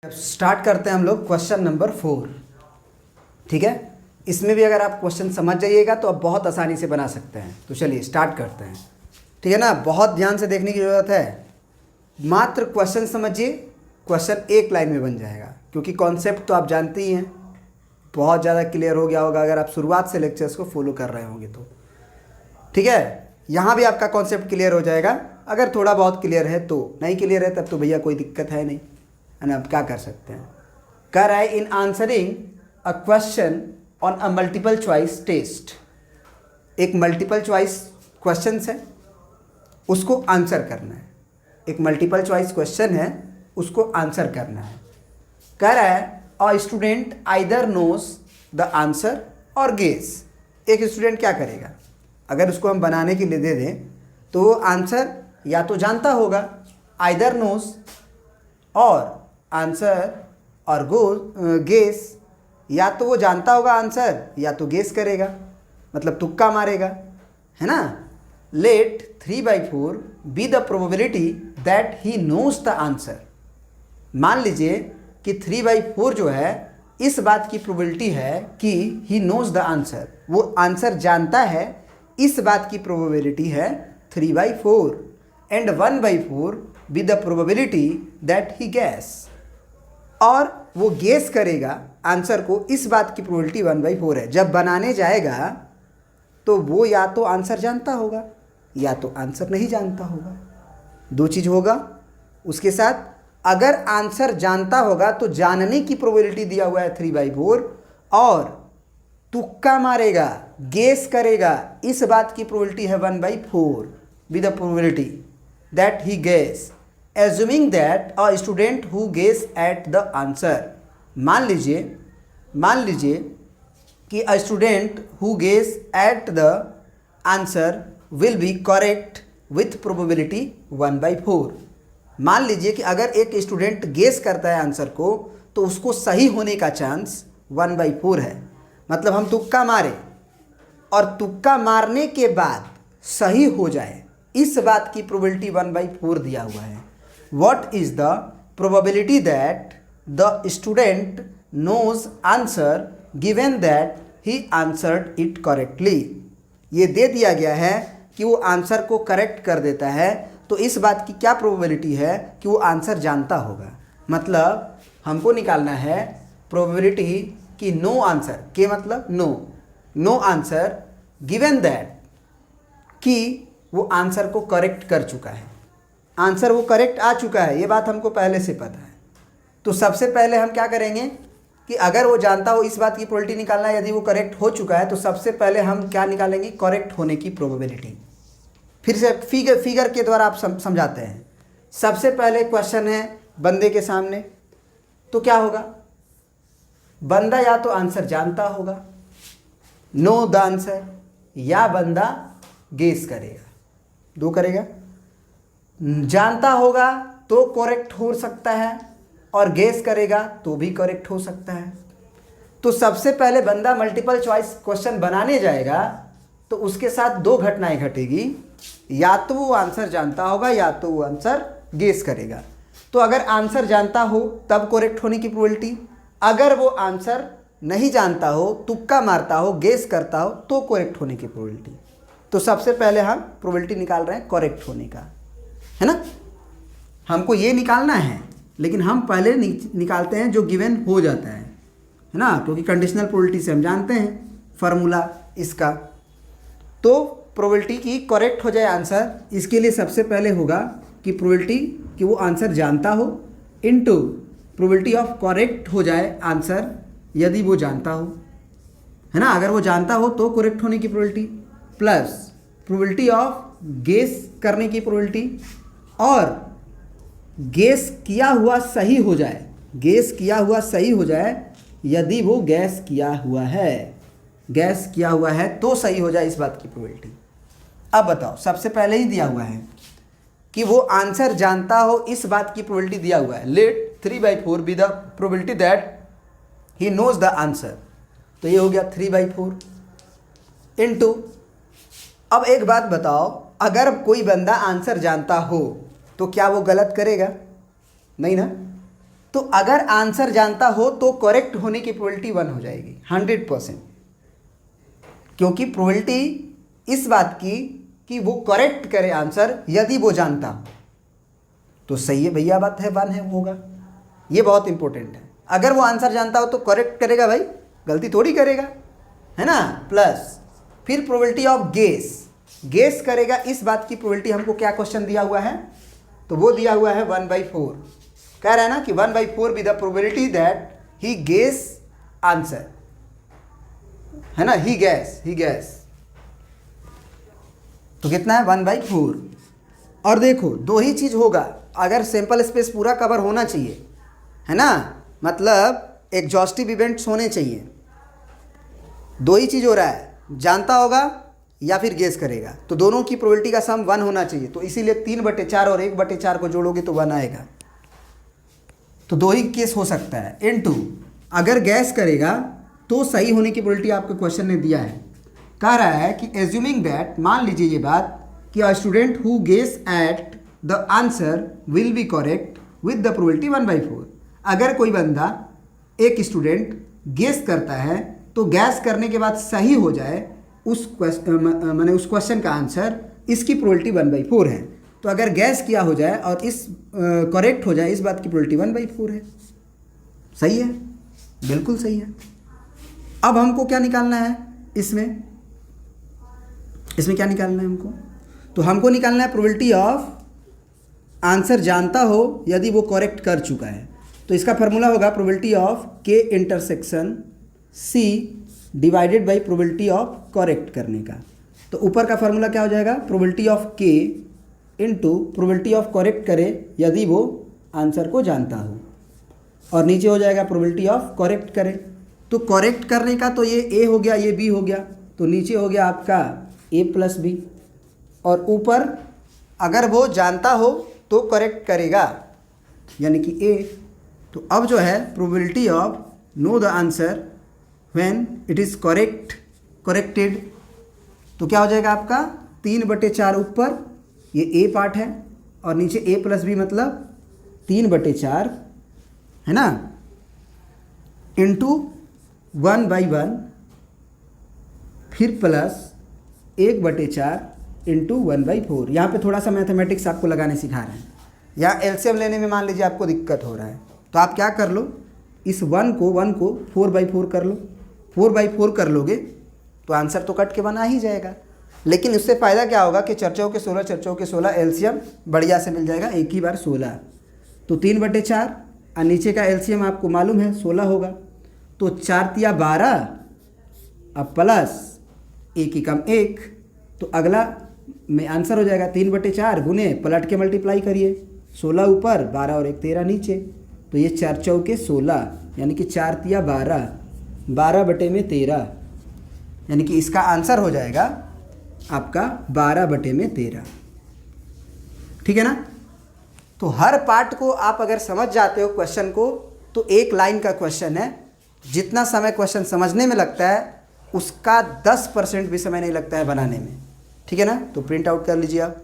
अब स्टार्ट करते हैं हम लोग क्वेश्चन नंबर 4। ठीक है, इसमें भी अगर आप क्वेश्चन समझ जाइएगा तो आप बहुत आसानी से बना सकते हैं। तो चलिए स्टार्ट करते हैं। ठीक है ना, बहुत ध्यान से देखने की ज़रूरत है। मात्र क्वेश्चन समझिए, क्वेश्चन एक लाइन में बन जाएगा, क्योंकि कॉन्सेप्ट तो आप जानते ही हैं। बहुत ज़्यादा क्लियर हो गया होगा अगर आप शुरुआत से लेक्चर्स को फॉलो कर रहे होंगे तो। ठीक है, यहाँ भी आपका कॉन्सेप्ट क्लियर हो जाएगा। अगर थोड़ा बहुत क्लियर है तो, नहीं क्लियर है तब तो भैया कोई दिक्कत है नहीं, है ना। अब क्या कर सकते हैं। कर है in answering a question on a multiple choice test. एक मल्टीपल चॉइस क्वेश्चन है, उसको आंसर करना है। एक मल्टीपल चॉइस क्वेश्चन है, उसको आंसर करना है। कह रहा है a student either knows the answer or guess. एक स्टूडेंट क्या करेगा, अगर उसको हम बनाने के लिए दे दें तो वो आंसर या तो जानता होगा, आइदर नोज, और आंसर और गेस, या तो वो जानता होगा आंसर या तो गेस करेगा, मतलब तुक्का मारेगा, है ना। Let 3/4 be the probability that he knows the answer. मान लीजिए कि 3/4 जो है, इस बात की प्रोबेबिलिटी है कि ही नोज द आंसर, वो आंसर जानता है, इस बात की प्रोबेबिलिटी है 3/4। And 1/4 be the probability that he gas, और वो गेस करेगा आंसर को, इस बात की प्रोबेबिलिटी 1/4 है। जब बनाने जाएगा तो वो या तो आंसर जानता होगा या तो आंसर नहीं जानता होगा, दो चीज़ होगा उसके साथ। अगर आंसर जानता होगा तो जानने की प्रोबेबिलिटी दिया हुआ है 3/4, और तुक्का मारेगा, गेस करेगा, इस बात की प्रोबेबिलिटी है 1/4 with the probability that he guess, assuming that a student who guess at the answer. मान लीजिए कि a student who guess at the answer will be correct with probability 1/4। मान लीजिए कि अगर एक स्टूडेंट गेस करता है आंसर को तो उसको सही होने का चांस 1/4 है। मतलब हम तुक्का मारे और तुक्का मारने के बाद सही हो जाए, इस बात की प्रोबेबिलिटी 1/4 दिया हुआ है। What is the probability that the student knows answer given that he answered it correctly? ये दे दिया गया है कि वो आंसर को करेक्ट कर देता है, तो इस बात की क्या प्रोबेबिलिटी है कि वो आंसर जानता होगा। मतलब हमको निकालना है प्रोबेबिलिटी कि नो आंसर, के मतलब नो आंसर, गिवन दैट कि वो आंसर को करेक्ट कर चुका है, आंसर वो करेक्ट आ चुका है, ये बात हमको पहले से पता है। तो सबसे पहले हम क्या करेंगे कि अगर वो जानता हो, इस बात की प्रोबेबिलिटी निकालना है। यदि वो करेक्ट हो चुका है तो सबसे पहले हम क्या निकालेंगे, करेक्ट होने की प्रोबेबिलिटी। फिर से फिगर के द्वारा आप समझाते हैं। सबसे पहले क्वेश्चन है बंदे के सामने, तो क्या होगा, बंदा या तो आंसर जानता होगा, नो द आंसर, या बंदा गेस करेगा, दो करेगा। जानता होगा तो करेक्ट हो सकता है, और गेस करेगा तो भी करेक्ट हो सकता है। तो सबसे पहले बंदा मल्टीपल चॉइस क्वेश्चन बनाने जाएगा तो उसके साथ दो घटनाएं घटेगी, या तो वो आंसर जानता होगा या तो वो आंसर गेस करेगा। तो अगर आंसर जानता हो तब करेक्ट होने की प्रोबेबिलिटी, अगर वो आंसर नहीं जानता हो, तुक्का मारता हो, गेस करता हो, तो करेक्ट होने की प्रोबेबिलिटी। तो सबसे पहले हम प्रोबेबिलिटी निकाल रहे हैं करेक्ट होने का, है ना। हमको ये निकालना है, लेकिन हम पहले निकालते हैं जो गिवन हो जाता है ना, क्योंकि कंडीशनल प्रोबेबिलिटी से हम जानते हैं फार्मूला इसका। तो प्रोबेबिलिटी की करेक्ट हो जाए आंसर, इसके लिए सबसे पहले होगा कि प्रोबेबिलिटी कि वो आंसर जानता हो इनटू प्रोबेबिलिटी ऑफ करेक्ट हो जाए आंसर यदि वो जानता हो, है ना। अगर वो जानता हो तो करेक्ट होने की probability, plus probability of guess करने की प्रोबेबिलिटी, और गेस किया हुआ सही हो जाए, गेस किया हुआ सही हो जाए यदि वो गैस किया हुआ है, गैस किया हुआ है तो सही हो जाए, इस बात की प्रोबेबिलिटी। अब बताओ, सबसे पहले ही दिया हुआ है कि वो आंसर जानता हो, इस बात की प्रोबेबिलिटी दिया हुआ है। Let 3/4 be the probability that he knows the answer, तो ये हो गया 3/4 इनटू। अब एक बात बताओ, अगर कोई बंदा आंसर जानता हो तो क्या वो गलत करेगा, नहीं ना। तो अगर आंसर जानता हो तो करेक्ट होने की प्रोबेबिलिटी 1 हो जाएगी 100%, क्योंकि प्रोबेबिलिटी इस बात की कि वो करेक्ट करे आंसर यदि वो जानता हो तो सही है भैया, बात है 1 है होगा। ये बहुत इंपॉर्टेंट है। अगर वो आंसर जानता हो तो करेक्ट करेगा भाई, गलती थोड़ी करेगा, है ना। प्लस फिर प्रोबेबिलिटी ऑफ गेस करेगा, इस बात की प्रोबेबिलिटी हमको क्या क्वेश्चन दिया हुआ है, तो वो दिया हुआ है 1/4। कह रहा है ना कि 1/4 be the probability that he guess answer, है ना, ही गैस। तो कितना है 1/4। और देखो दो ही चीज होगा, अगर सैंपल स्पेस पूरा कवर होना चाहिए, है ना, मतलब एग्जॉस्टिव इवेंट्स होने चाहिए। दो ही चीज हो रहा है, जानता होगा या फिर गेस करेगा, तो दोनों की प्रोबेबिलिटी का सम 1 होना चाहिए। तो इसीलिए 3/4 और 1/4 को जोड़ोगे तो 1 आएगा। तो दो ही केस हो सकता है। इनटू अगर गैस करेगा तो सही होने की प्रोबेबिलिटी आपके क्वेश्चन ने दिया है। कह रहा है कि एज्यूमिंग दैट, मान लीजिए ये बात कि a student who guess at the answer will be correct with the probability 1/4। अगर कोई बंदा, एक स्टूडेंट गेस करता है तो गैस करने के बाद सही हो जाए उस क्वेश्चन का आंसर, इसकी प्रोबेबिलिटी 1/4 है। तो अगर गैस किया हो जाए और इस करेक्ट हो जाए, इस बात की प्रोबेबिलिटी 1/4 है। सही है, बिल्कुल सही है। अब हमको क्या निकालना है इसमें क्या निकालना है हमको, तो हमको निकालना है प्रोबेबिलिटी ऑफ आंसर जानता हो यदि वो करेक्ट कर चुका है। तो इसका फार्मूला होगा probability of K intersection C divided by probability of correct करने का। तो ऊपर का फार्मूला क्या हो जाएगा, probability of K into probability of correct करे यदि वो आंसर को जानता हो, और नीचे हो जाएगा प्रोबेबिलिटी ऑफ करेक्ट करे। तो करेक्ट करने का तो ये ए हो गया, ये बी हो गया, तो नीचे हो गया आपका ए प्लस बी, और ऊपर अगर वो जानता हो तो करेक्ट करेगा यानी कि ए। तो अब जो है probability of know the answer when it is corrected, तो क्या हो जाएगा आपका 3/4 ऊपर, ये ए पार्ट है, और नीचे ए प्लस बी मतलब 3/4, है ना, इंटू 1/1, फिर प्लस 1/4 इंटू 1/4। यहाँ पे थोड़ा सा मैथमेटिक्स आपको लगाने सिखा रहे हैं। यहाँ एलसीएम लेने में मान लीजिए आपको दिक्कत हो रहा है, तो आप क्या कर लो, इस 1 को 4/4 कर लो। 4/4 कर लोगे तो आंसर तो कट के बना ही जाएगा। लेकिन उससे फ़ायदा क्या होगा कि चर्चाओं के 16 एलसीएम बढ़िया से मिल जाएगा, एक ही बार 16। तो 3/4 और नीचे का एलसीएम आपको मालूम है 16 होगा, तो 4 तिया 12, अब प्लस 1 ही कम 1, तो अगला में आंसर हो जाएगा 3/4 गुने पलट के मल्टीप्लाई करिए, 16 ऊपर 12 और 1 13 नीचे, तो ये 4 चौके 16 यानी कि 4 तिया 12, 12/13 यानी कि इसका आंसर हो जाएगा आपका 12/13। ठीक है ना। तो हर पार्ट को आप अगर समझ जाते हो क्वेश्चन को, तो एक लाइन का क्वेश्चन है, जितना समय क्वेश्चन समझने में लगता है उसका 10% भी समय नहीं लगता है बनाने में। ठीक है ना। तो प्रिंट आउट कर लीजिए आप।